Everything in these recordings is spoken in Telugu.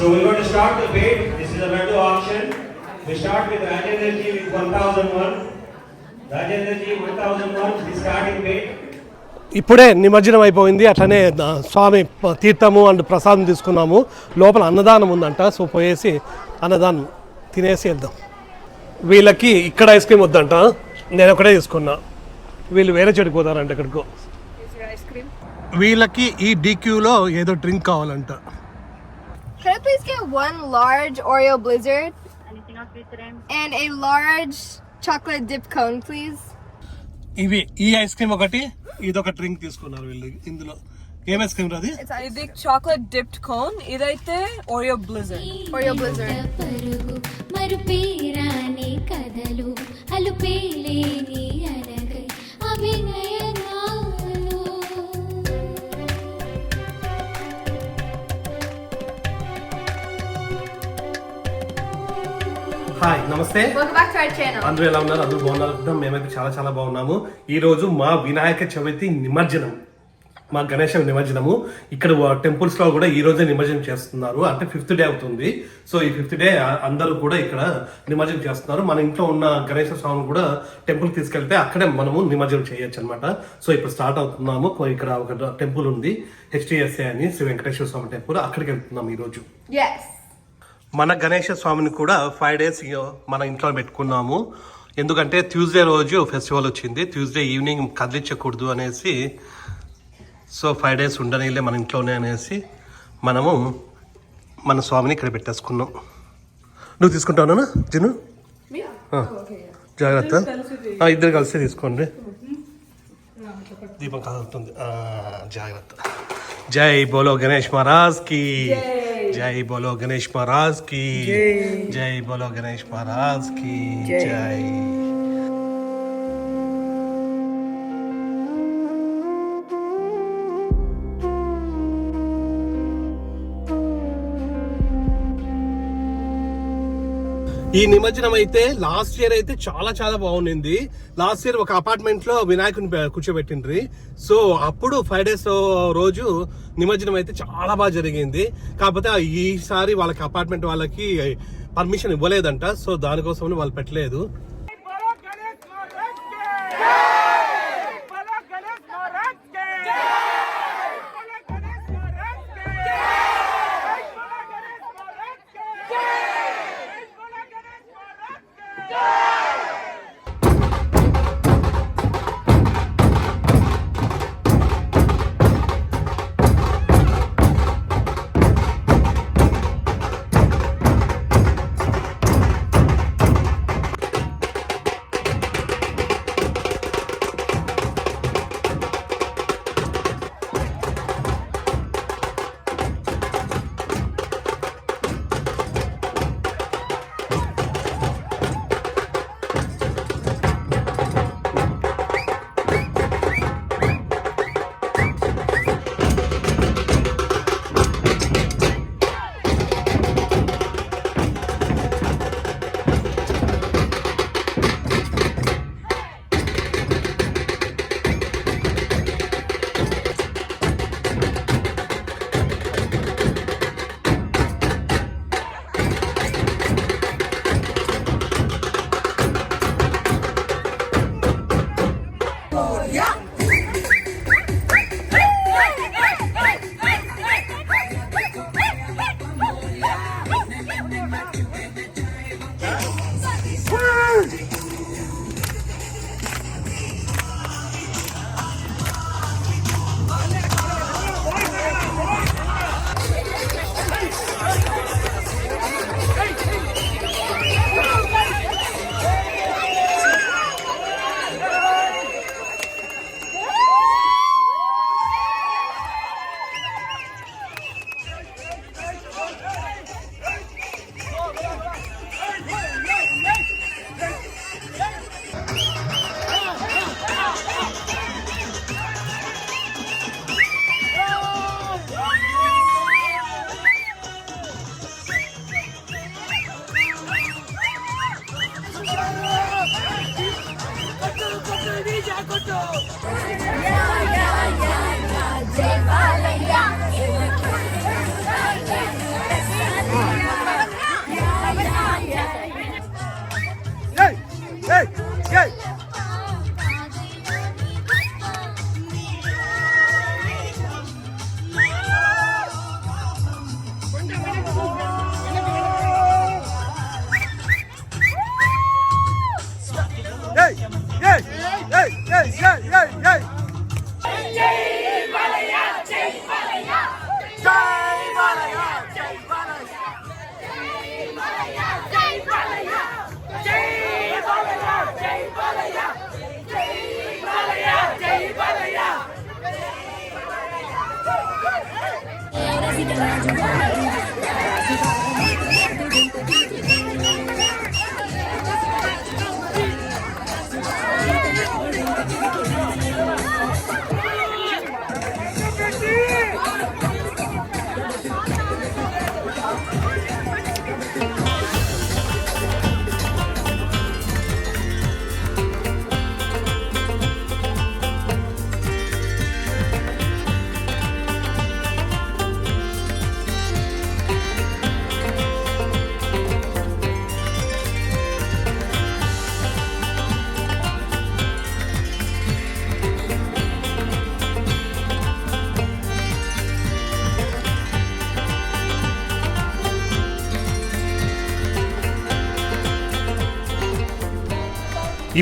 So we're going to start the bid. This is a vendor auction. We start with Rajendra ji with 1001. Rajendra ji 1001 the starting bid. ఇప్పుడే నిమజ్జనం అయిపోయింది. అట్లనే స్వామి తీర్థము అండ్ ప్రసాదం తీసుకున్నాము. లోపల అన్నదానం ఉందంట. సో పోయేసి అన్నదానం తినేసి వెళ్దాం. వీళ్ళకి ఇక్కడ ఐస్ క్రీమ్ వద్దంట, నేను ఒకటే తీసుకున్నా. వీళ్ళు వేరే చెడుకు పోతారంట ఎక్కడికో. వీళ్ళకి ఈ DQలో ఏదో డ్రింక్ కావాలంట. Can I please get one large Oreo Blizzard? Anything else for today? And a large chocolate dip cone, please. ఇవి ఈ ఐస్ క్రీమ్ ఒకటి, ఇదొక డ్రింక్ తీసుకున్నారు వీళ్ళు. ఇందులో ఏం ఐస్ క్రీమ్ రాది? ఇది చాక్లెట్ డిప్డ్ కోన్, ఇదైతే ఓరియో బ్లిజర్డ్. Oreo Blizzard. మరుపేరాని కథలు అలుపేలేని అరగై అభినయనాలు. హాయ్, నమస్తే. Welcome back to our channel. అందరూ ఎలా ఉన్నారు? అందరూ బాగున్నారు. మేమైతే చాలా చాలా బాగున్నాము. ఈ రోజు మా వినాయక చవితి నిమజ్జనం, మా గణేశ నిమజ్జనము. ఇక్కడ టెంపుల్స్ లో కూడా ఈ రోజే నిమజ్జనం చేస్తున్నారు. అంటే 5th డే అవుతుంది. సో ఈ 5th డే అందరూ కూడా ఇక్కడ నిమజ్జనం చేస్తున్నారు. మన ఇంట్లో ఉన్న గణేశ స్వామిని కూడా టెంపుల్ తీసుకెళ్తే అక్కడే మనము నిమజ్జనం చేయొచ్చు అనమాట. సో ఇప్పుడు స్టార్ట్ అవుతున్నాము. ఇక్కడ ఒక టెంపుల్ ఉంది, HTSA అని, శ్రీ వెంకటేశ్వర స్వామి టెంపుల్. అక్కడికి వెళ్తున్నాం ఈ రోజు. Yes. మన గణేశ స్వామిని కూడా 5 days మన ఇంట్లో పెట్టుకున్నాము. ఎందుకంటే ట్యూస్డే రోజు ఫెస్టివల్ వచ్చింది. ట్యూస్డే ఈవినింగ్ కదిలించకూడదు అనేసి, సో 5 days ఉండనిలే మన ఇంట్లోనే అనేసి మనము మన స్వామిని ఇక్కడ పెట్టేసుకున్నాం. నువ్వు తీసుకుంటావునా జిను? జాగ్రత్త, ఇద్దరు కలిసి తీసుకోండి. దీపం కదులుతుంది, జాగ్రత్త. జై బోలో గణేష్ మహారాజ్ కి జై, బోలో గణేష్ మహారాజ్ కి జై, బోలో గణేష్ మహారాజ్ కి జై. ఈ నిమజ్జనం అయితే లాస్ట్ ఇయర్ అయితే చాలా చాలా బాగుండింది. లాస్ట్ ఇయర్ ఒక అపార్ట్మెంట్ లో వినాయకుని కూర్చోబెట్టిండ్రి. సో అప్పుడు 5 days రోజు నిమజ్జనం అయితే చాలా బాగా జరిగింది. కాకపోతే ఈసారి వాళ్ళకి అపార్ట్మెంట్ వాళ్ళకి పర్మిషన్ ఇవ్వలేదంట. సో దానికోసం వాళ్ళు పెట్టలేదు.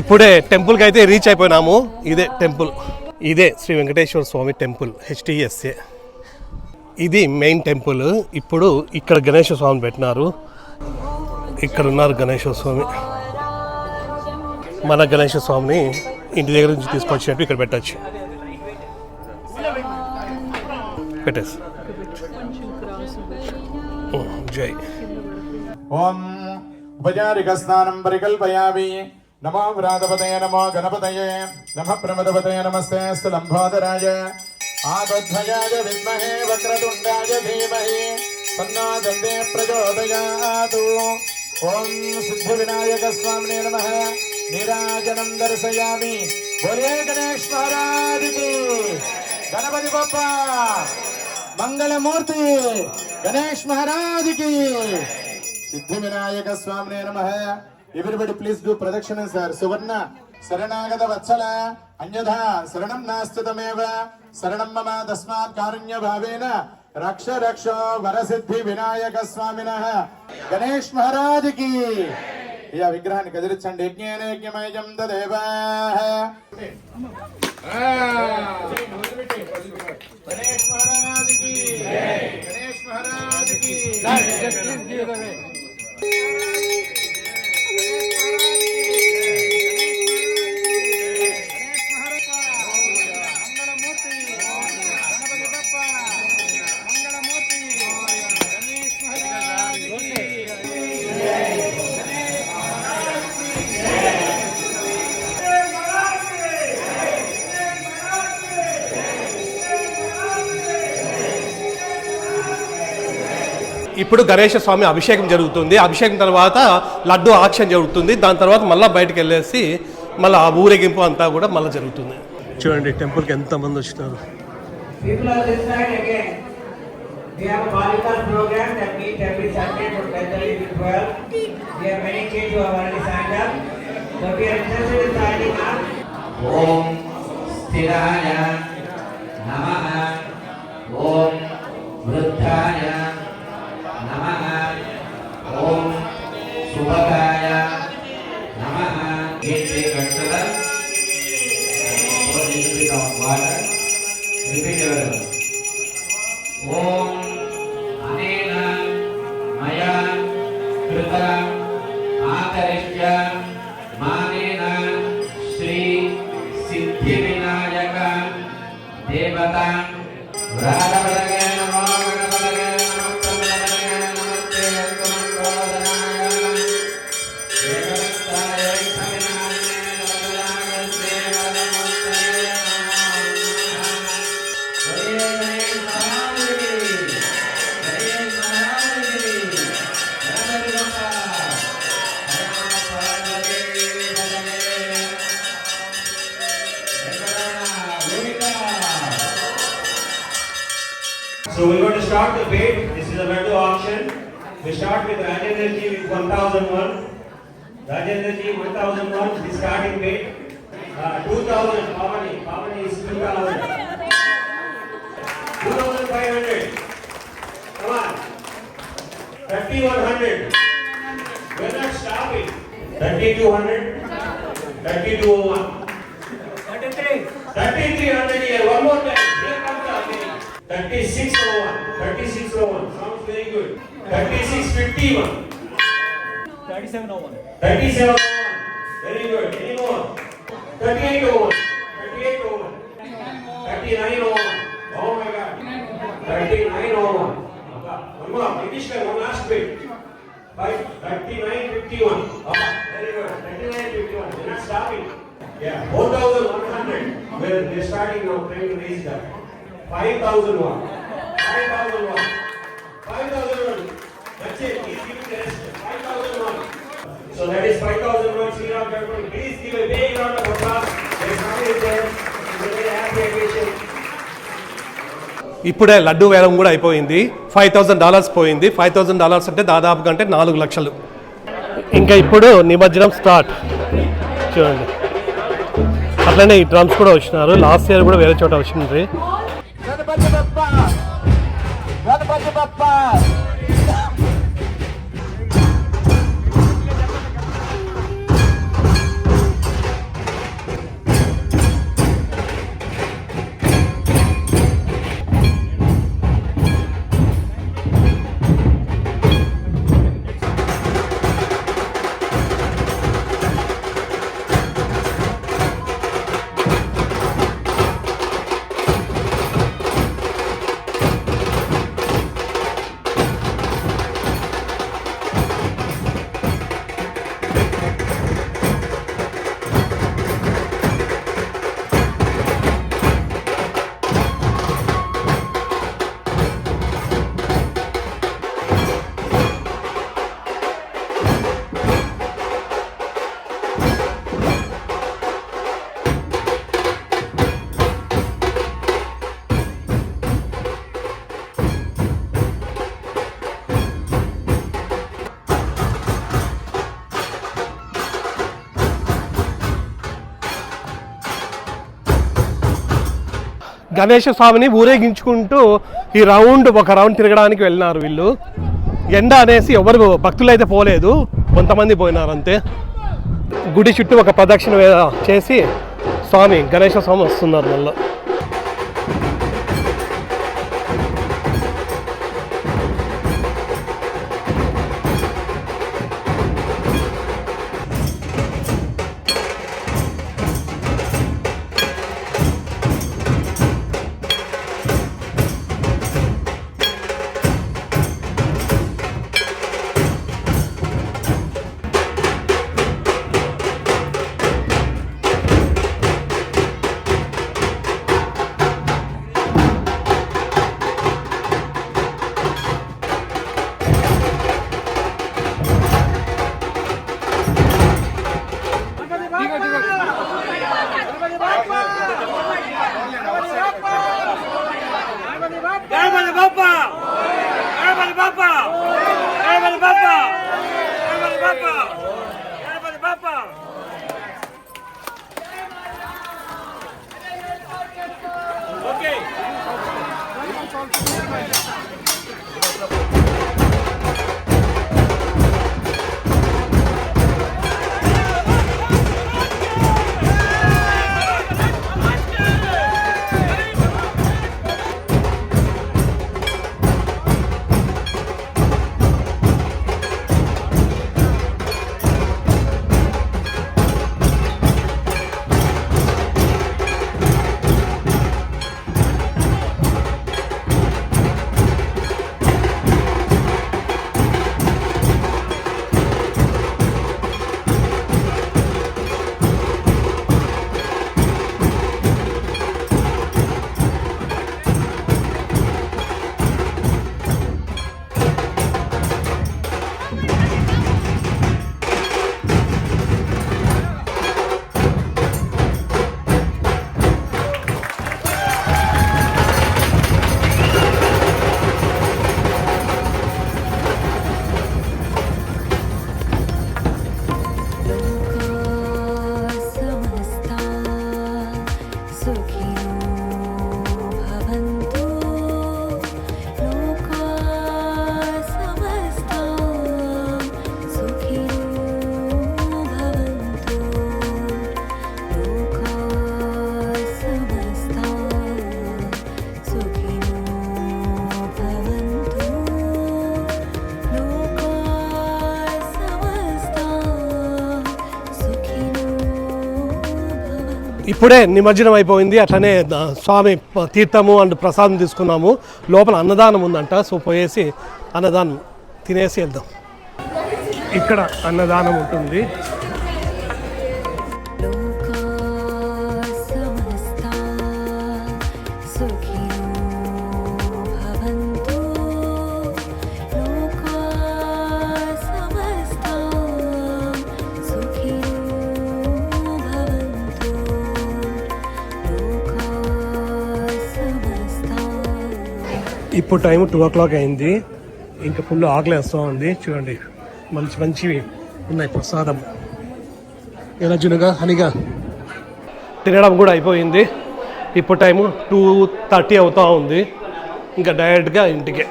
ఇప్పుడే టెంపుల్కి అయితే రీచ్ అయిపోయినాము. ఇదే టెంపుల్, ఇదే శ్రీ వెంకటేశ్వర స్వామి టెంపుల్ HTSA. ఇది మెయిన్ టెంపుల్. ఇప్పుడు ఇక్కడ గణేశ్వర స్వామిని పెట్టినారు. ఇక్కడ ఉన్నారు గణేశ్వర స్వామి. మన గణేశ్వర స్వామిని ఇంటి దగ్గర నుంచి తీసుకొచ్చినట్టు ఇక్కడ పెట్టచ్చు. పెట్టేసి జై. ఓం ఉపచారిక స్నానం పరికల్పయామి. నమో వ్రాతపతయ నమో గణపతయే నమః ప్రమదపతయ నమస్తే స్థలంబోదరాయ ఆగధ్వజాయ విద్మహే వక్రతుండాయ ధీమహి తన్నో దందే ప్రచోదయాతు. ఓం సిద్ధివినాయక స్వామినే నమః. నీరాజనం దర్శయామి. బోలే గణేష్ మహారాజ్ కి. గణపతి బప్ప మంగళమూర్తి గణేష్ మహారాజ్ కి. సిద్ధివినాయక స్వామినే నమః. Everybody please do pradakshina sir. Suvarna Saranagata Vatsala Anyadha Saranam Nastutameva Saranam Mama Tasmat Karunya Bhavena Raksha Raksha Varasiddhi Vinayaka Swaminaha Ganesh Maharaj ki. Ya Vigrahani Kadirichan Yajnane Yajnamayam Tadeva. Ganesh Maharaj ki. Ganesh Maharaj ki. ఇప్పుడు గణేశ స్వామి అభిషేకం జరుగుతుంది. అభిషేకం తర్వాత లడ్డు ఆక్షన్ జరుగుతుంది. దాని తర్వాత మళ్ళీ బయటకు వెళ్ళేసి మళ్ళీ ఆ ఊరేగింపు అంతా కూడా మళ్ళీ జరుగుతుంది. చూడండి టెంపుల్కి ఎంతమంది వచ్చినారు. People are this side again. We have a Balikal program that meets every Sunday from 10:30 to 12. We have many kids who have already signed up. So we are interested in signing up. Om Sthiraya Namaha. Om Vruddhaya Namaha. Om Subhakaya Namaha. Gateway Kattala. Pour a little bit of water. Repeat your Om Anena Maya Krita Akarishya Manena Shri Siddhi Vinayaka Devata Radhavadagaya Namo Ganapatagaya Namaste Namaste Namaste Devataya Ekhavinaya Namaste Namaste So we're going to start the bid. This is a vendor auction. We start with Rajendra Ji with 1,001. Rajendra Ji 1,001 is the starting bid. 2,000. Pavani is 2,000. 2,500. Come on. 3,100. We're not stopping. 3,200. 3,201. 3,300 here. One more time. Here comes the bidding. 3601. 3601. Sounds very good. 3651. 3701. 3701. Very good. Any more? 3801. 3801. 3901. Oh my God. 3901. One more. Nitish, one last bit. 39.51. Very good. 39.51. We're not stopping. Yeah. 4,100. We're starting now. Trying to raise that. 5,001. 5,001. 5,001. That's it. He's giving the rest. 5,001. So that is 5,001. Sriram Jagman. Please give a big round of applause. Their family is there. It's a very happy occasion. ఇప్పుడే లడ్డు వేలం కూడా అయిపోయింది. $5,000 పోయింది. $5,000 అంటే దాదాపుగా అంటే 4 లక్షలు. ఇంకా ఇప్పుడు నిమజ్జనం స్టార్ట్. చూడండి, అట్లనే ఈ డ్రమ్స్ కూడా వచ్చినారు. లాస్ట్ ఇయర్ కూడా వేరే చోట వచ్చింది. గణపతి బప్ప గణపతి బప్ప. గణేష స్వామిని ఊరేగించుకుంటూ ఒక రౌండ్ తిరగడానికి వెళ్ళినారు వీళ్ళు. ఎండ అనేసి ఎవరు భక్తులు అయితే పోలేదు, కొంతమంది పోయినారు అంతే. గుడి చుట్టూ ఒక ప్రదక్షిణ చేసి గణేష స్వామి వస్తున్నారు మళ్ళీ. ఇప్పుడే నిమజ్జనం అయిపోయింది. అట్లనే స్వామి తీర్థము అండ్ ప్రసాదం తీసుకున్నాము. లోపల అన్నదానం ఉందంట, సో పోయేసి అన్నదానం తినేసి వెళ్దాం. ఇక్కడ అన్నదానం ఉంటుంది. ఇప్పుడు టైం 2 o'clock అయింది. ఇంకా ఫుల్ ఆకలి వేస్తూ ఉంది. చూడండి మంచి మంచివి ఉన్నాయి ప్రసాదం. ఇలా జునుగా హనిగా తినడం కూడా అయిపోయింది. ఇప్పుడు టైము 2:30 అవుతూ ఉంది. ఇంకా డైరెక్ట్గా ఇంటికి.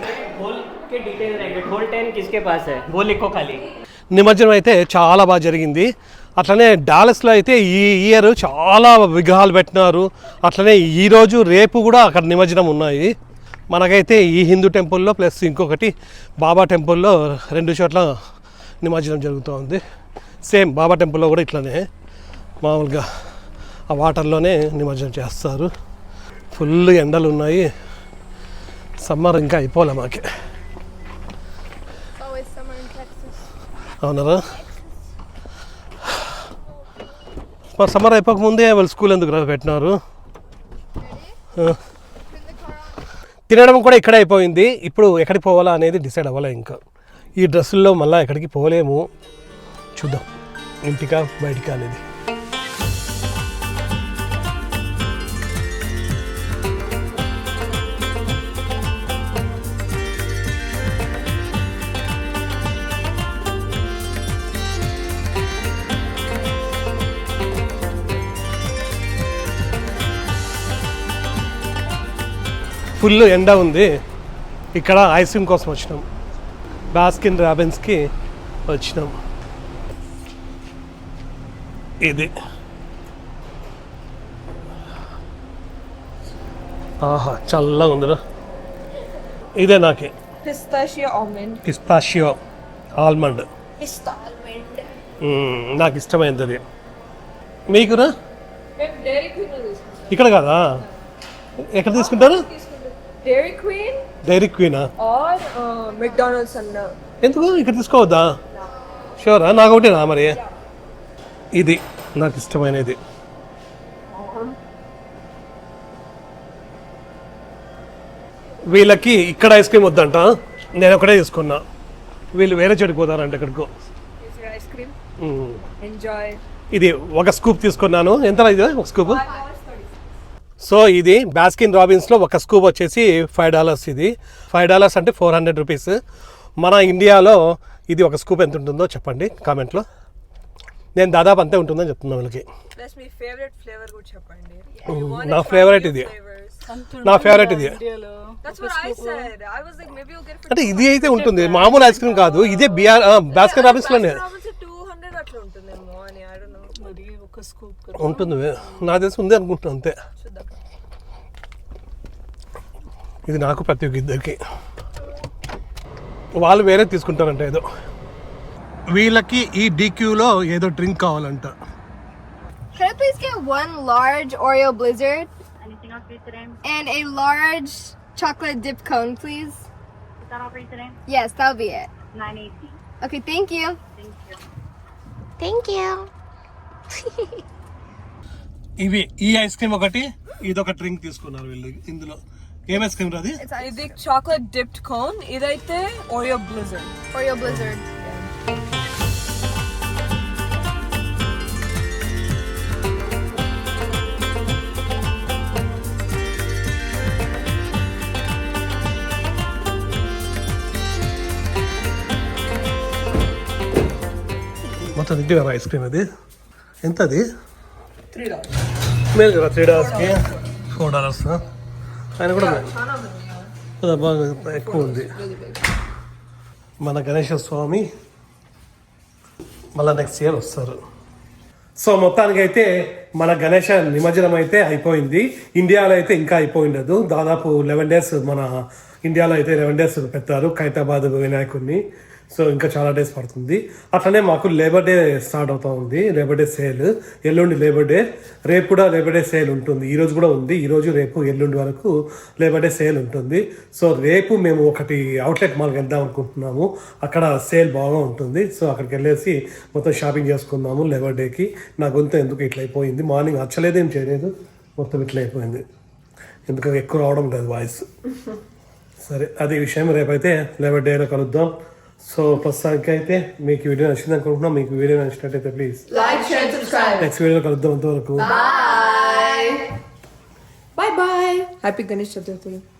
నిమజ్జనం అయితే చాలా బాగా జరిగింది. అట్లనే డాలస్లో అయితే ఈ ఇయర్ చాలా విగ్రహాలు పెట్టినారు. అట్లనే ఈరోజు రేపు కూడా అక్కడ నిమజ్జనం ఉన్నాయి. మనకైతే ఈ హిందూ టెంపుల్లో ప్లస్ ఇంకొకటి బాబా టెంపుల్లో 2 చోట్ల నిమజ్జనం జరుగుతూ ఉంది. సేమ్ బాబా టెంపుల్లో కూడా ఇట్లనే మామూలుగా ఆ వాటర్లోనే నిమజ్జనం చేస్తారు. ఫుల్ ఎండలు ఉన్నాయి. సమ్మర్ ఇంకా అయిపోలే మాకే. Always summer in Texas. అవునరా? మరి సమ్మర్ అయిపోక ముందే వాళ్ళు స్కూల్ ఎందుకు పెట్టినారు? తినడం కూడా ఇక్కడే అయిపోయింది. ఇప్పుడు ఎక్కడికి పోవాలా అనేది డిసైడ్ అవ్వలే. ఇంకా ఈ డ్రెస్సుల్లో మళ్ళీ ఎక్కడికి పోలేము. చూద్దాం ఇంటికా బయటికా అనేది. ఫుల్ ఎండ ఉంది. ఇక్కడ ఐస్ క్రీమ్ కోసం వచ్చినాం. బాస్కిన్ రాబిన్స్కి వచ్చినాం. ఇది ఆహా చల్లగా ఉందిరా. ఇదే నాకే పిస్తాషియో ఆల్మండ్ నాకు ఇష్టమైనది అది. మీకురా? ఇక్కడ కాదా? ఎక్కడ తీసుకుంటారు? Dairy Kwena? మెక్డానల్డ్స్ అన్న. ఎందుకు ఇక్కడ తీసుకోవద్దా? షూరా? నాకు ఒకటేనా మరి? ఇది నాకు ఇష్టమైనది. వీళ్ళకి ఇక్కడ ఐస్ క్రీమ్ వద్దంట. నేను ఒకటే తీసుకున్నా. వీళ్ళు వేరే చోటుకి పోతారంట ఎక్కడికో. ఇది ఒక స్కూప్ తీసుకున్నాను. ఎంత ఇది ఒక స్కూప్? సో ఇది బాస్కిన్ రాబిన్స్లో ఒక స్కూప్ వచ్చేసి $5. ఇది $5 అంటే 400 రూపీస్. మన ఇండియాలో ఇది ఒక స్కూప్ ఎంత ఉంటుందో చెప్పండి కామెంట్లో. నేను దాదాపు అంతే ఉంటుందని చెప్తున్నాను వాళ్ళకి. నా ఫేవరెట్ ఇది. నా ఫేవరెట్ ఇది. అంటే ఇది అయితే ఉంటుంది, మామూలు ఐస్ క్రీమ్ కాదు. ఇదే బాస్కిన్ రాబిన్స్లోనే ఉంటుంది. నాకు తెలిసి ఉంది అనుకుంటున్నాను అంతే. ఇది నాకు ప్రతి ఒక్క ఇద్దరికి. వాళ్ళు వేరే తీసుకుంటారంట ఏదో. వీళ్ళకి ఈ DQలో ఏదో డ్రింక్ కావాలంట. Can I please get 1 large Oreo Blizzard? Anything else for you today? And a large chocolate dip cone, please. Is that all for you today? Yes, that'll be it. $9.18. Okay, thank you. Thank you. Thank you. ఇవి ఈ ఐస్ క్రీమ్ ఒకటి, ఇదొక డ్రింక్ తీసుకున్నారు వీళ్ళు. ఇందులో ఏం ఐస్ క్రీమ్ రాది? ఇది చాక్లెట్ డిప్డ్ కోన్. ఇదైతే ఓరియో బ్లిజర్డ్. Oreo Blizzard. మొత్తం తింటే ఐస్ క్రీమ్ అది ఎంత? అది మేలు కదా. $3కి $4. ఆయన కూడా బాగా ఎక్కువ ఉంది. మన గణేశ స్వామి మళ్ళీ నెక్స్ట్ ఇయర్ వస్తారు. సో మొత్తానికి అయితే మన గణేశ నిమజ్జనం అయితే అయిపోయింది. ఇండియాలో అయితే ఇంకా అయిపోయిండదు. దాదాపు 11 days మన ఇండియాలో అయితే 11 days పెట్టారు ఖైరతాబాద్ వినాయకుడిని. సో ఇంకా చాలా డేస్ పడుతుంది. అట్లనే మాకు లేబర్ డే స్టార్ట్ అవుతా ఉంది. లేబర్ డే సేల్ ఎల్లుండి లేబర్ డే, రేపు కూడా లేబర్ డే సేల్ ఉంటుంది. ఈ రోజు కూడా ఉంది. ఈ రోజు రేపు ఎల్లుండి వరకు లేబర్ డే సేల్ ఉంటుంది. సో రేపు మేము ఒకటి అవుట్లెట్ మాల్కి వెళ్దాం అనుకుంటున్నాము. అక్కడ సేల్ బాగా ఉంటుంది. సో అక్కడికి వెళ్ళేసి మొత్తం షాపింగ్ చేసుకుందాము లేబర్ డేకి. నా గొంతు ఎందుకు ఇట్లా అయిపోయింది, మార్నింగ్ వచ్చలేదు, ఏం చేయలేదు, మొత్తం ఇట్లా అయిపోయింది. ఎందుకు ఎక్కువ రావడం లేదు వాయిస్. సరే, అది విషయం. రేపైతే లేబర్ డేలో కలుద్దాం. సో ప్రస్తుతానికి అయితే మీకు వీడియో నచ్చింది అనుకుంటున్నాం. మీకు వీడియో నచ్చినట్టయితే please Like, share, subscribe. Next వీడియోలో కలుద్దాం. అంతవరకు Bye. Bye bye. Happy Ganesh Chaturthi.